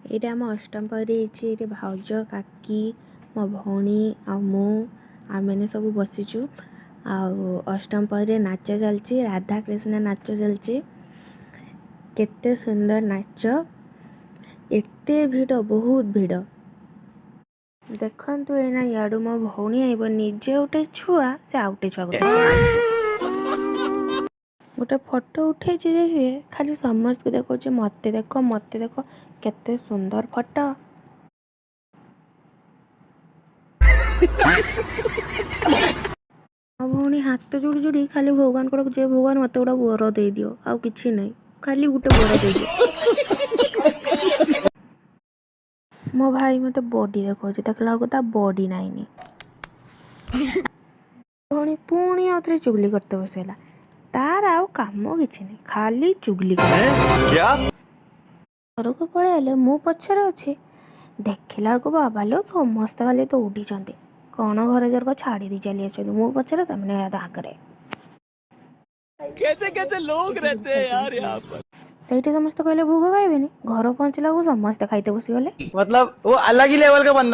ଏଇଟା ଆମ ଅଷ୍ଟମ ପରେ ହେଇଛି। ଏଇଠି ଭାଉଜ କାକି ମୋ ଭଉଣୀ ଆଉ ମୁଁ ଆମେମାନେ ସବୁ ବସିଛୁ। ଆଉ ଅଷ୍ଟମ ପରେ ନାଚ ଚାଲିଛି, ରାଧାକୃଷ୍ଣ ନାଚ ଚାଲିଛି। କେତେ ସୁନ୍ଦର ନାଚ, ଏତେ ଭିଡ଼, ବହୁତ ଭିଡ଼। ଦେଖନ୍ତୁ ଏଇନା ଇଆଡ଼ୁ ମୋ ଭଉଣୀ ଆଇବ, ନିଜେ ଗୋଟେ ଛୁଆ ସେ ଆଉ ଗୋଟେ ଛୁଆକୁ ଗୋଟେ ଫଟୋ ଉଠେଇଛି ଯେ ସିଏ ଖାଲି ସମସ୍ତଙ୍କୁ ଦେଖାଉଛି, ମୋତେ ଦେଖ କେତେ ସୁନ୍ଦର ଫଟୋ। ମୋ ଭଉଣୀ ହାତ ଯୋଡ଼ି ଯୋଡ଼ି ଖାଲି ଭଗବାନ କଡ଼କୁ, ଯେ ଭଗବାନ ମୋତେ ଗୋଟେ ବର ଦେଇଦିଅ, ଆଉ କିଛି ନାହିଁ, ଖାଲି ଗୋଟେ ବର ଦେଇଦିଅ। ମୋ ଭାଇ ମୋତେ ବଡି ଦେଖାଉଛି, ଦେଖିଲା ବେଳକୁ ତା ବଡି ନାହିଁ। ଭଉଣୀ ପୁଣି ଆଉ ଥରେ ଚୁଗଲି କରତେ ବସିଗଲା। ତାର ଆଉ କାମ କିଛି ନାହିଁ, ଖାଲି ଚୁଗଲି ଘରକୁ ପଳେଇ ଆଇଲେ, ମୁଁ ପଛରେ ଅଛି। ଦେଖିଲା ବେଳକୁ ବାବା ଲୋ ସମସ୍ତେ ଖାଲି ଦୌଡ଼ିଛନ୍ତି। କ'ଣ ଘରେ ଜଣକ ଛାଡ଼ି ଦେଇ ଚାଲି ଆସିଛନ୍ତି, ମୁଁ ପଛରେ ସେମାନେ ଆଗରେ। ସେଇଠି ସମସ୍ତେ କହିଲେ ଭୋଗ ଖାଇବେନି, ଘର ପହଞ୍ଚିଲା ବେଳକୁ ସମସ୍ତେ ଖାଇତେ ବସିଗଲେ। मतलब वो अलग ही लेवल का बंदा।